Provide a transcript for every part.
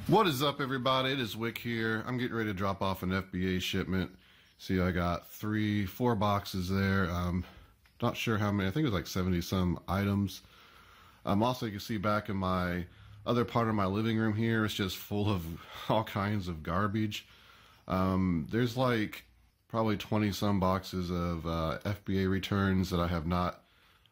What is up, everybody? It is Wick here. I'm getting ready to drop off an FBA shipment. See, I got 4 boxes there. Not sure how many. I think it was like 70 some items. Also, you can see back in my other part of my living room here, it's just full of all kinds of garbage. There's like probably 20 some boxes of FBA returns that I have not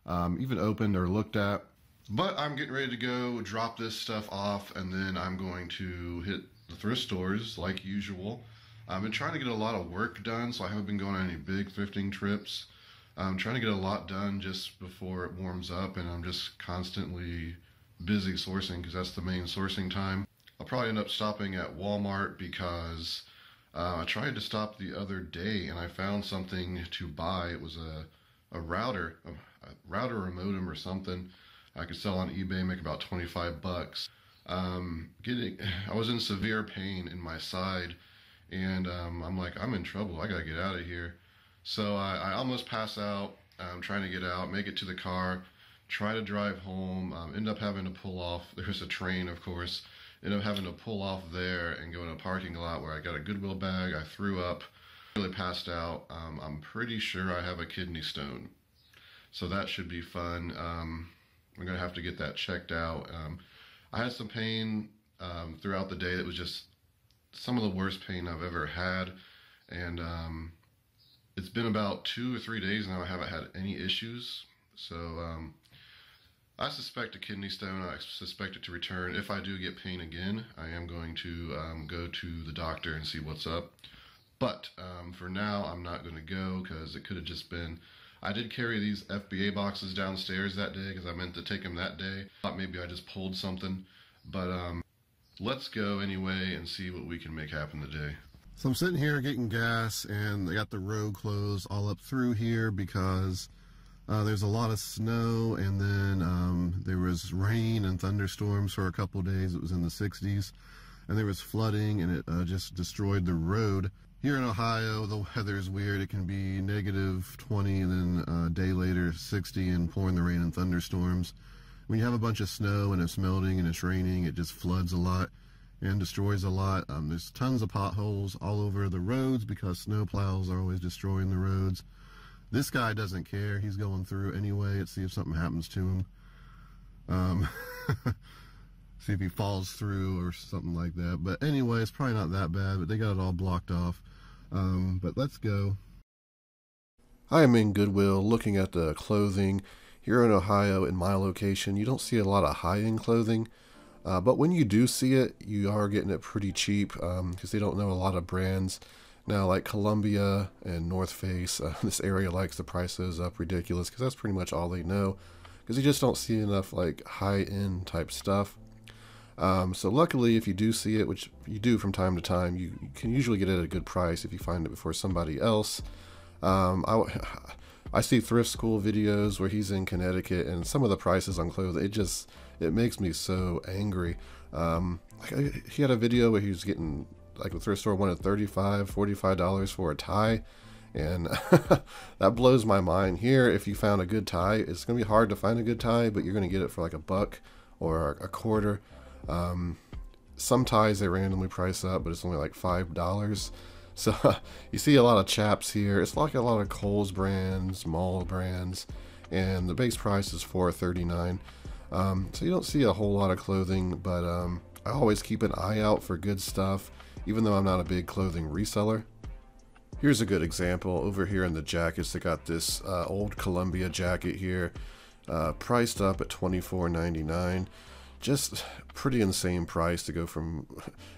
even opened or looked at. But I'm getting ready to go drop this stuff off, and then I'm going to hit the thrift stores like usual. I've been trying to get a lot of work done, so I haven't been going on any big thrifting trips. I'm trying to get a lot done just before it warms up, and I'm just constantly busy sourcing because that's the main sourcing time. I'll probably end up stopping at Walmart because I tried to stop the other day and I found something to buy. It was a router or a modem or something. I could sell on eBay, make about 25 bucks. I was in severe pain in my side, and I'm like, I'm in trouble. I gotta get out of here. So I almost pass out. I'm trying to get out, make it to the car, try to drive home. End up having to pull off. There's a train, of course. End up having to pull off there and go in a parking lot where I got a Goodwill bag. I threw up, really passed out. I'm pretty sure I have a kidney stone, so that should be fun. I'm going to have to get that checked out. I had some pain throughout the day. It was just some of the worst pain I've ever had. And it's been about 2 or 3 days now I haven't had any issues. So I suspect a kidney stone. I suspect it to return. If I do get pain again, I am going to go to the doctor and see what's up. But for now, I'm not going to go because it could have just been... I did carry these FBA boxes downstairs that day because I meant to take them that day. Thought maybe I just pulled something, but let's go anyway and see what we can make happen today. So I'm sitting here getting gas, and they got the road closed all up through here because there's a lot of snow, and then there was rain and thunderstorms for a couple days. It was in the 60s, and there was flooding, and it just destroyed the road. Here in Ohio, the weather is weird. It can be -20 and then a day later 60 and pouring the rain and thunderstorms. When you have a bunch of snow and it's melting and it's raining, it just floods a lot and destroys a lot. There's tons of potholes all over the roads because snow plows are always destroying the roads. This guy doesn't care. He's going through anyway. Let's see if something happens to him. See if he falls through or something like that. But anyway, it's probably not that bad, but they got it all blocked off. But let's go. I am in Goodwill looking at the clothing. Here in Ohio, in my location, you don't see a lot of high-end clothing. But when you do see it, you are getting it pretty cheap because they don't know a lot of brands. Now, like Columbia and North Face, this area likes the prices up ridiculous because that's pretty much all they know. Because you just don't see enough like high-end type stuff. So luckily, if you do see it, which you do from time to time, you can usually get it at a good price if you find it before somebody else. I see thrift school videos where he's in Connecticut, and some of the prices on clothes, it makes me so angry. He had a video where he was getting, like, the thrift store wanted $35, $45 for a tie, and that blows my mind. Here, if you found a good tie, it's going to be hard to find a good tie, but you're going to get it for like $1 or a quarter. Some ties they randomly price up, but it's only like $5. So you see a lot of chaps here. It's like a lot of Kohl's brands, mall brands, and the base price is $4.39. So you don't see a whole lot of clothing, but I always keep an eye out for good stuff, even though I'm not a big clothing reseller. Here's a good example over here in the jackets. They got this old Columbia jacket here, priced up at $24.99. Just pretty insane price to go from.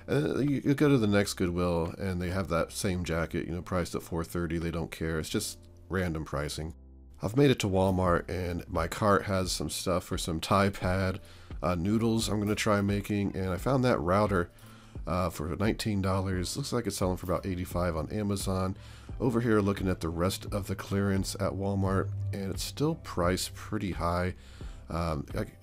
You go to the next Goodwill and they have that same jacket, you know, priced at $4.30. They don't care. It's just random pricing. I've made it to Walmart, and my cart has some stuff for some Thai pad noodles I'm going to try making, and I found that router for $19. Looks like it's selling for about $85 on Amazon. Over here looking at the rest of the clearance at Walmart, and it's still priced pretty high.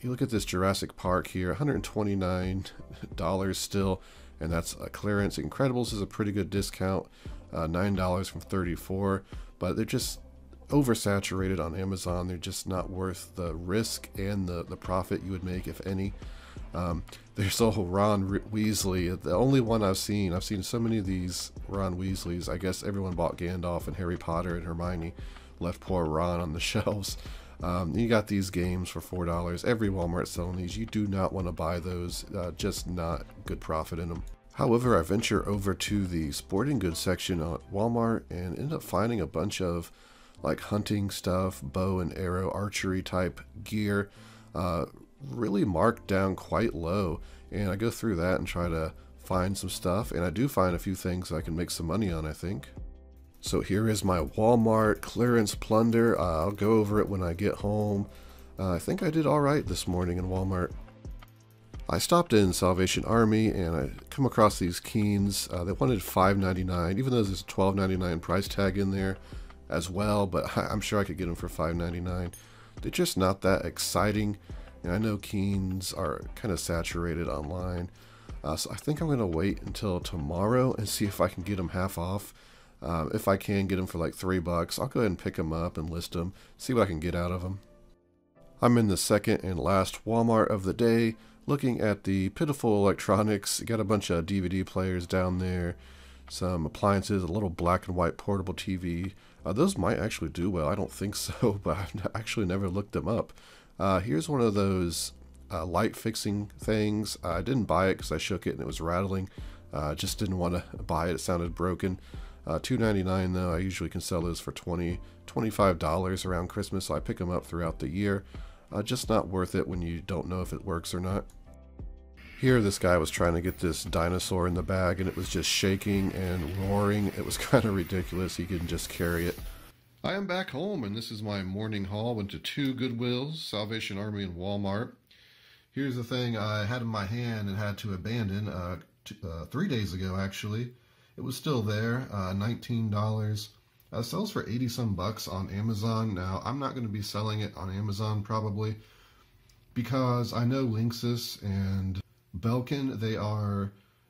You look at this Jurassic Park here, $129 still, and that's a clearance. Incredibles is a pretty good discount, $9 from $34, but they're just oversaturated on Amazon. They're just not worth the risk and the profit you would make, if any. There's a whole Weasley, the only one I've seen. I've seen so many of these Ron Weasleys. I guess everyone bought Gandalf and Harry Potter and Hermione, left poor Ron on the shelves. You got these games for $4. Every Walmart's selling these. You do not want to buy those, just not good profit in them. However, I venture over to the sporting goods section at Walmart and end up finding a bunch of like hunting stuff, bow and arrow, archery type gear, really marked down quite low. And I go through that and try to find some stuff, and I do find a few things I can make some money on, I think. So here is my Walmart clearance plunder. I'll go over it when I get home. I think I did all right this morning in Walmart. I stopped in Salvation Army and I come across these Keens. They wanted $5.99, even though there's a $12.99 price tag in there as well, but I'm sure I could get them for $5.99. They're just not that exciting, and I know Keens are kind of saturated online. So I think I'm going to wait until tomorrow and see if I can get them half off. If I can get them for like $3, I'll go ahead and pick them up and list them, see what I can get out of them. I'm in the second and last Walmart of the day, looking at the pitiful electronics. Got a bunch of DVD players down there, some appliances, a little black and white portable TV. Those might actually do well. I don't think so, but I've actually never looked them up. Here's one of those light fixing things. I didn't buy it because I shook it and it was rattling. Just didn't want to buy it. It sounded broken. $2.99 though. I usually can sell those for $20, $25 around Christmas, so I pick them up throughout the year. Just not worth it when you don't know if it works or not. Here this guy was trying to get this dinosaur in the bag and it was just shaking and roaring. It was kind of ridiculous. He couldn't just carry it. I am back home and this is my morning haul. Went to 2 Goodwills, Salvation Army and Walmart. Here's the thing I had in my hand and had to abandon 3 days ago actually. It was still there, $19. Sells for 80 some bucks on Amazon. Now, I'm not going to be selling it on Amazon probably because I know Linksys and Belkin,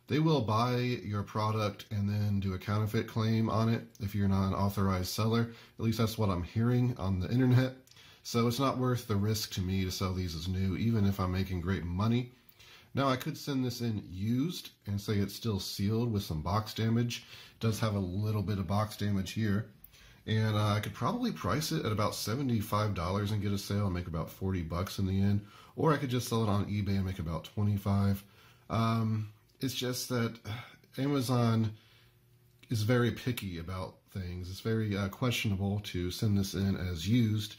they will buy your product and then do a counterfeit claim on it if you're not an authorized seller. At least that's what I'm hearing on the internet. So it's not worth the risk to me to sell these as new, even if I'm making great money. Now, I could send this in used and say it's still sealed with some box damage. It does have a little bit of box damage here. And I could probably price it at about $75 and get a sale and make about 40 bucks in the end. Or I could just sell it on eBay and make about 25. It's just that Amazon is very picky about things. It's very questionable to send this in as used.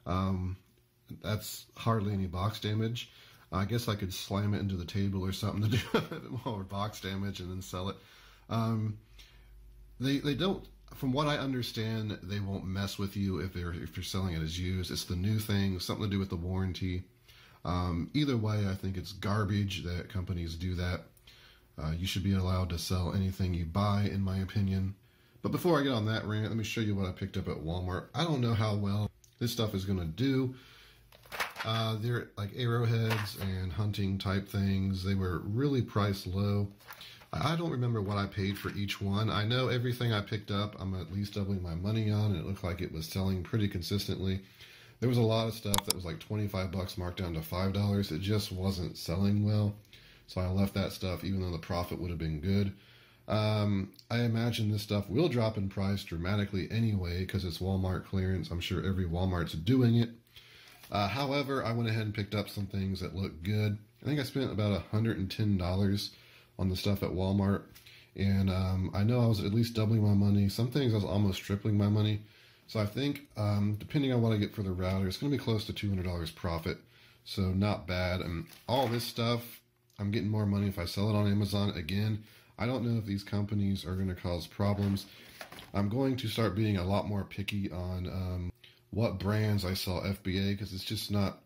That's hardly any box damage. I guess I could slam it into the table or something to do a bit more box damage and then sell it. They don't, from what I understand, they won't mess with you if you're selling it as used. It's the new thing, something to do with the warranty. Either way, I think it's garbage that companies do that. You should be allowed to sell anything you buy, in my opinion. But before I get on that rant, let me show you what I picked up at Walmart. I don't know how well this stuff is going to do. They're like arrowheads and hunting type things. They were really priced low. I don't remember what I paid for each one. I know everything I picked up, I'm at least doubling my money on, and it looked like it was selling pretty consistently. There was a lot of stuff that was like 25 bucks marked down to $5. It just wasn't selling well. So I left that stuff even though the profit would have been good. I imagine this stuff will drop in price dramatically anyway because it's Walmart clearance. I'm sure every Walmart's doing it. However, I went ahead and picked up some things that look good. I think I spent about $110 on the stuff at Walmart. And I know I was at least doubling my money. Some things I was almost tripling my money. So I think, depending on what I get for the router, it's going to be close to $200 profit. So not bad. And all this stuff, I'm getting more money if I sell it on Amazon. Again, I don't know if these companies are going to cause problems. I'm going to start being a lot more picky on what brands I sell FBA because it's just not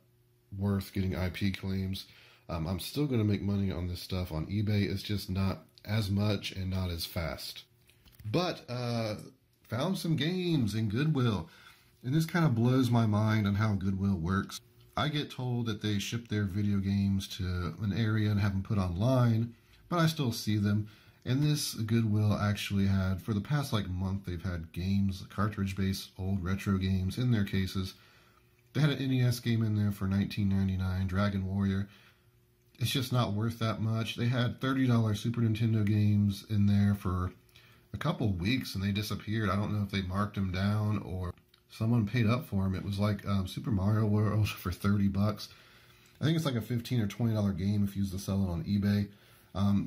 worth getting IP claims. I'm still going to make money on this stuff on eBay. It's just not as much and not as fast. But found some games in Goodwill. And this kind of blows my mind on how Goodwill works. I get told that they ship their video games to an area and have them put online, but I still see them. And this Goodwill actually had, for the past like month, they've had games, cartridge-based old retro games in their cases. They had an NES game in there for $19.99, Dragon Warrior. it's just not worth that much. They had $30 Super Nintendo games in there for a couple weeks and they disappeared. I don't know if they marked them down or someone paid up for them. It was like Super Mario World for 30 bucks. I think it's like a $15 or $20 game if you use to sell it on eBay.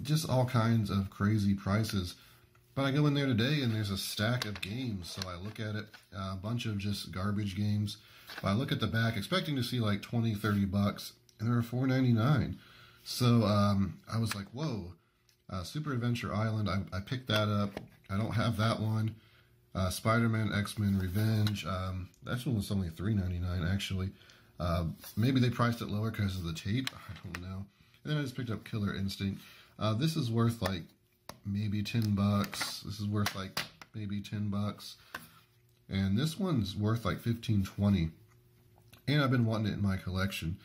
Just all kinds of crazy prices. But I go in there today and there's a stack of games. So I look at it, a bunch of just garbage games. But I look at the back expecting to see like 20, 30 bucks and they were $4.99. So I was like, whoa, Super Adventure Island, I picked that up. I don't have that one. Spider-Man, X-Men, Revenge, that one was only $3.99 actually. Maybe they priced it lower because of the tape, I don't know. And then I just picked up Killer Instinct. This is worth like maybe 10 bucks. This is worth like maybe 10 bucks. And this one's worth like 15, 20. And I've been wanting it in my collection.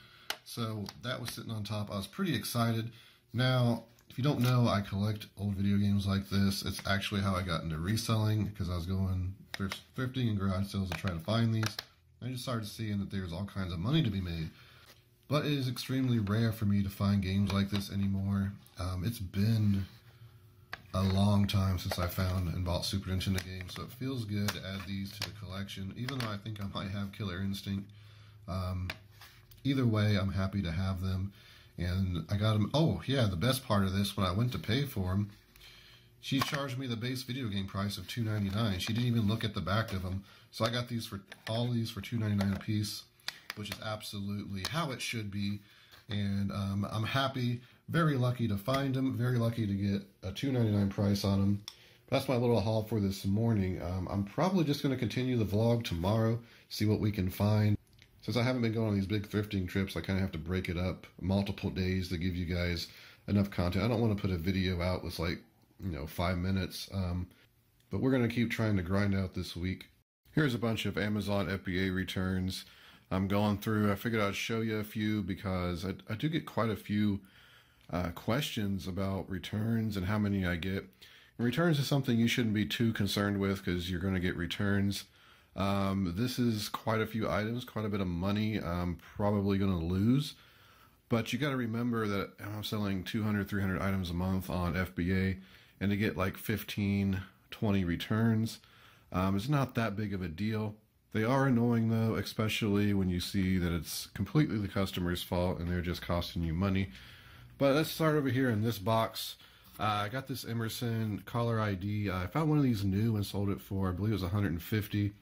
So that was sitting on top. I was pretty excited. Now, if you don't know, I collect old video games like this. It's actually how I got into reselling because I was going thrifting and garage sales to try to find these. I just started seeing that there's all kinds of money to be made. But it is extremely rare for me to find games like this anymore. It's been a long time since I found and bought Super Nintendo games, so it feels good to add these to the collection, even though I think I might have Killer Instinct. Either way, I'm happy to have them. And I got them. Oh, yeah, the best part of this, when I went to pay for them, she charged me the base video game price of $2.99. She didn't even look at the back of them. So I got these for all these for $2.99 a piece, which is absolutely how it should be. And I'm happy, very lucky to find them, very lucky to get a $2.99 price on them. That's my little haul for this morning. I'm probably just going to continue the vlog tomorrow, see what we can find. Since I haven't been going on these big thrifting trips, I kind of have to break it up multiple days to give you guys enough content. I don't want to put a video out with like, 5 minutes. But we're going to keep trying to grind out this week. Here's a bunch of Amazon FBA returns. I'm going through. I figured I'd show you a few because I do get quite a few questions about returns and how many I get. And returns is something you shouldn't be too concerned with because you're going to get returns. This is quite a few items, quite a bit of money I'm probably going to lose. But you got to remember that I'm selling 200, 300 items a month on FBA, and to get like 15, 20 returns, it's not that big of a deal. They are annoying though, especially when you see that it's completely the customer's fault and they're just costing you money. But let's start over here in this box. I got this Emerson Caller ID. I found one of these new and sold it for, I believe it was $150.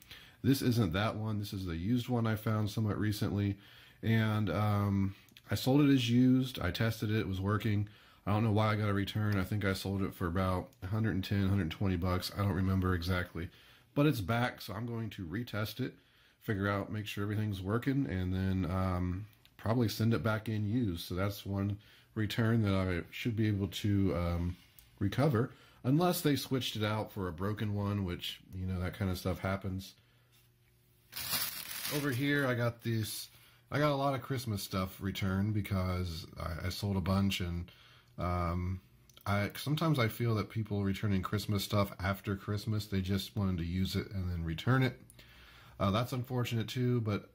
This isn't that one. This is the used one I found somewhat recently. And I sold it as used. I tested it. It was working. I don't know why I got a return. I think I sold it for about 110, 120 bucks. I don't remember exactly. But it's back, so I'm going to retest it, figure out, make sure everything's working, and then probably send it back in used. So that's one return that I should be able to recover, unless they switched it out for a broken one, which, that kind of stuff happens. Over here, I got a lot of Christmas stuff returned because I sold a bunch, and sometimes I feel that people returning Christmas stuff after Christmas, they just wanted to use it and then return it. That's unfortunate too, but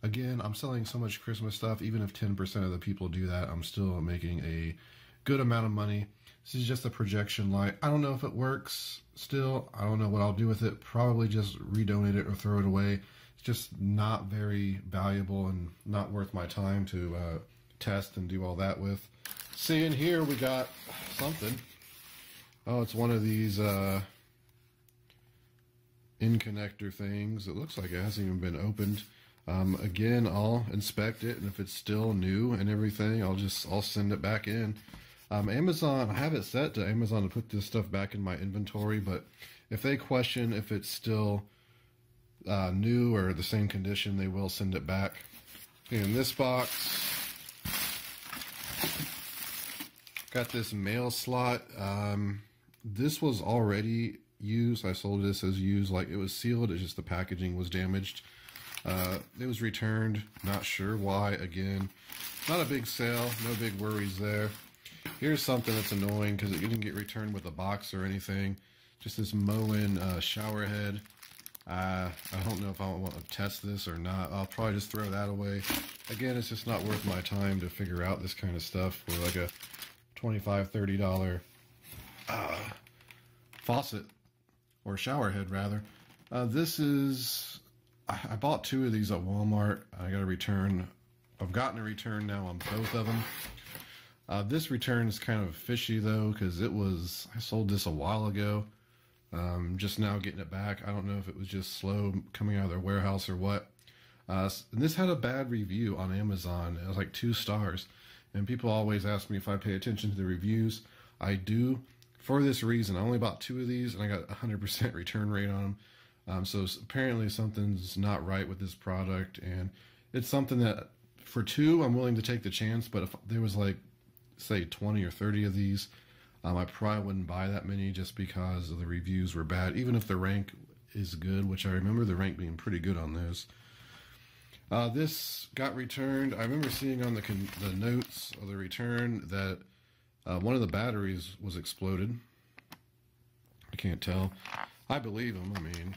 again, I'm selling so much Christmas stuff, even if 10% of the people do that, I'm still making a good amount of money. This is just a projection light. I don't know if it works still. I don't know what I'll do with it. Probably just redonate it or throw it away. It's just not very valuable and not worth my time to test and do all that with. See, in here we got something. Oh, it's one of these in connector things. It looks like it hasn't even been opened. Again, I'll inspect it, and if it's still new and everything, I'll send it back in. Amazon, I have it set to Amazon to put this stuff back in my inventory, but if they question if it's still new or the same condition, they will send it back. In this box, got this mail slot. This was already used. I sold this as used, like it was sealed. It's just the packaging was damaged. It was returned. Not sure why. Again, not a big sale. No big worries there. Here's something that's annoying because it didn't get returned with a box or anything. Just this Moen shower head. I don't know if I want to test this or not. I'll probably just throw that away. Again, it's just not worth my time to figure out this kind of stuff for like a $25, $30 faucet, or shower head rather. This is, I bought 2 of these at Walmart. I got a return. I've gotten a return now on both of them. This return is kind of fishy though, because I sold this a while ago. Just now getting it back. I don't know if it was just slow coming out of their warehouse or what. And this had a bad review on Amazon. It was like 2 stars. And people always ask me if I pay attention to the reviews. I do. For this reason, I only bought 2 of these and I got a 100% return rate on them. So apparently something's not right with this product. And it's something that for 2, I'm willing to take the chance. But if there was like, say, 20 or 30 of these, I probably wouldn't buy that many just because the reviews were bad, even if the rank is good, which I remember the rank being pretty good on those. This got returned. I remember seeing on the notes of the return that one of the batteries was exploded. I can't tell. I believe them. I mean,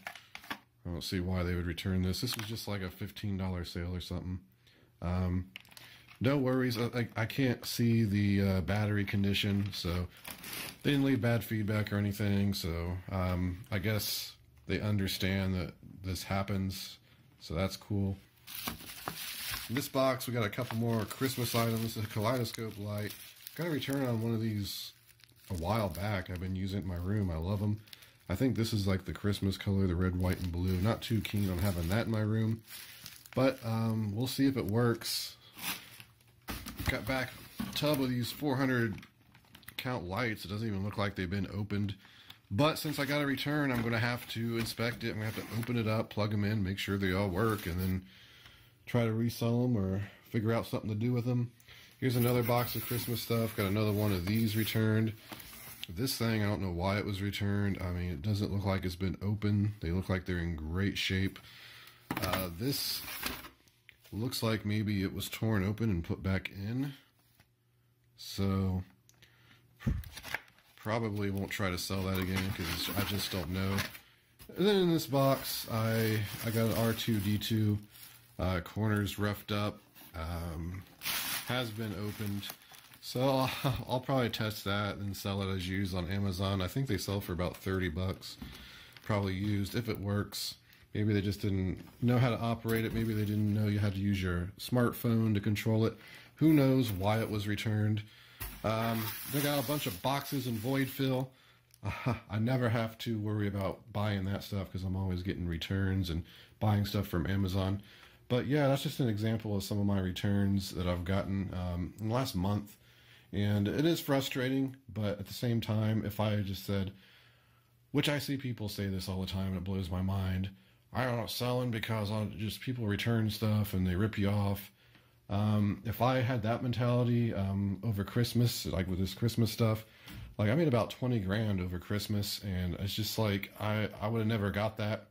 I don't see why they would return this. This was just like a $15 sale or something. No worries. I can't see the battery condition, so they didn't leave bad feedback or anything. So I guess they understand that this happens, so that's cool. In this box, we got a couple more Christmas items. A kaleidoscope light. Got a return on one of these a while back. I've been using it in my room. I love them. I think this is like the Christmas color, the red, white, and blue. Not too keen on having that in my room, but we'll see if it works. Got back a tub of these 400 count lights. It doesn't even look like they've been opened. But since I got a return, I'm going to have to inspect it. I'm going to have to open it up, plug them in, make sure they all work, and then try to resell them or figure out something to do with them. Here's another box of Christmas stuff. Got another one of these returned. This thing, I don't know why it was returned. I mean, it doesn't look like it's been opened. They look like they're in great shape. This looks like maybe it was torn open and put back in. So probably won't try to sell that again because I just don't know. And then in this box, I got an R2-D2. Corners roughed up. Has been opened. So I'll probably test that and sell it as used on Amazon. I think they sell for about 30 bucks. Probably used if it works. Maybe they just didn't know how to operate it. Maybe they didn't know you had to use your smartphone to control it. Who knows why it was returned. They got a bunch of boxes and void fill. I never have to worry about buying that stuff because I'm always getting returns and buying stuff from Amazon. But yeah, that's just an example of some of my returns that I've gotten in the last month. And it is frustrating, but at the same time, if I just said, which I see people say this all the time and it blows my mind, I'm not selling because people return stuff and they rip you off. If I had that mentality over Christmas, like with this Christmas stuff, like I made about 20 grand over Christmas, and it's just like I would have never got that.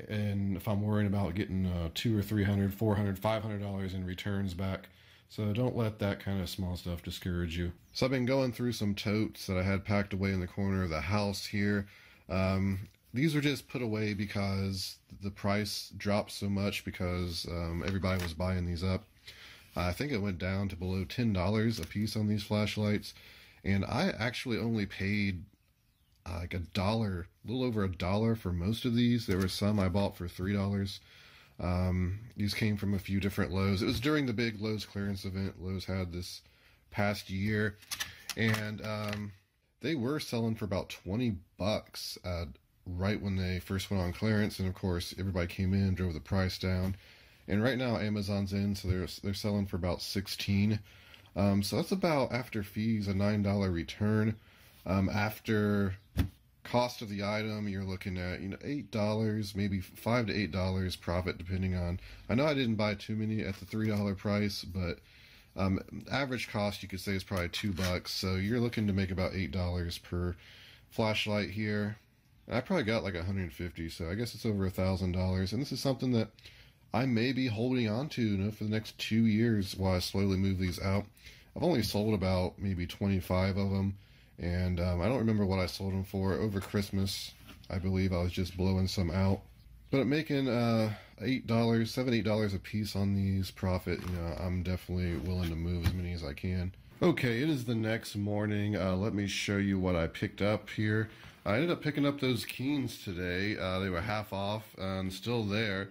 And if I'm worrying about getting $200 or $300, $400, $500 in returns back, so don't let that kind of small stuff discourage you. So I've been going through some totes that I had packed away in the corner of the house here. These were just put away because the price dropped so much because everybody was buying these up. I think it went down to below $10 a piece on these flashlights. And I actually only paid like $1, a little over $1 for most of these. There were some I bought for $3. These came from a few different Lowe's. It was during the big Lowe's clearance event Lowe's had this past year. And they were selling for about 20 bucks right when they first went on clearance. And of course, everybody came in, drove the price down. And right now Amazon's in, so they're selling for about 16. So that's about, after fees, a $9 return. After cost of the item, you're looking at, $8, maybe $5 to $8 profit, depending on. I know I didn't buy too many at the $3 price, but average cost you could say is probably $2. So you're looking to make about $8 per flashlight here. And I probably got like 150, so I guess it's over $1,000. And this is something that I may be holding on to, for the next 2 years while I slowly move these out. I've only sold about maybe 25 of them, and I don't remember what I sold them for. Over Christmas, I believe I was just blowing some out. But I'm making $8, $7, $8 a piece on these profit. You know, I'm definitely willing to move as many as I can. Okay, it is the next morning. Let me show you what I picked up here. I ended up picking up those Keens today. They were half off and still there.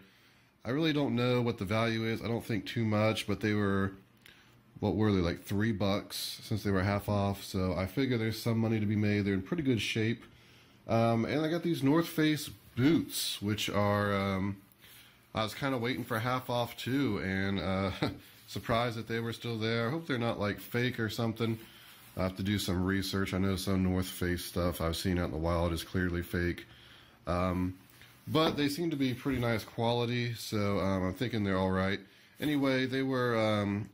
I really don't know what the value is. I don't think too much, but they were, what were they, like $3 since they were half off. So I figure there's some money to be made. They're in pretty good shape. And I got these North Face boots, which are, I was kind of waiting for half off too, and surprised that they were still there. I hope they're not like fake or something. I have to do some research. I know some North Face stuff I've seen out in the wild is clearly fake. But they seem to be pretty nice quality, so I'm thinking they're alright. Anyway, they were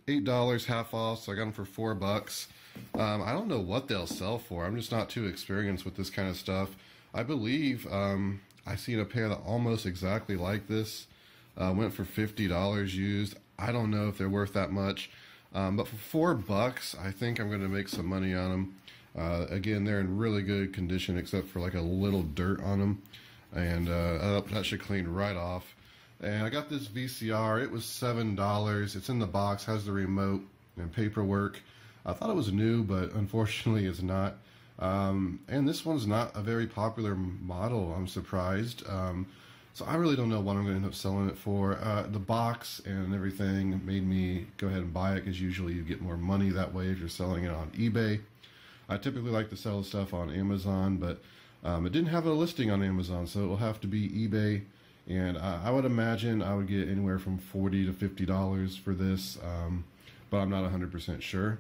$8 half off, so I got them for $4. I don't know what they'll sell for. I'm just not too experienced with this kind of stuff. I believe I seen a pair that almost exactly like this. Went for $50 used. I don't know if they're worth that much. But for $4, I think I'm going to make some money on them. Again, they're in really good condition except for like a little dirt on them. And that should clean right off. And I got this VCR. It was $7. It's in the box, has the remote and paperwork. I thought it was new, but unfortunately it's not. And this one's not a very popular model, I'm surprised. So I really don't know what I'm going to end up selling it for. The box and everything made me go ahead and buy it, because usually you get more money that way if you're selling it on eBay. I typically like to sell stuff on Amazon, but it didn't have a listing on Amazon, so it will have to be eBay. And I would imagine I would get anywhere from $40 to $50 for this, but I'm not 100% sure.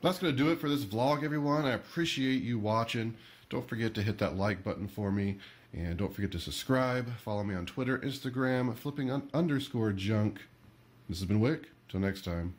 That's going to do it for this vlog, everyone. I appreciate you watching. Don't forget to hit that like button for me. And don't forget to subscribe. Follow me on Twitter, Instagram, flipping_junk. This has been Wick. Till next time.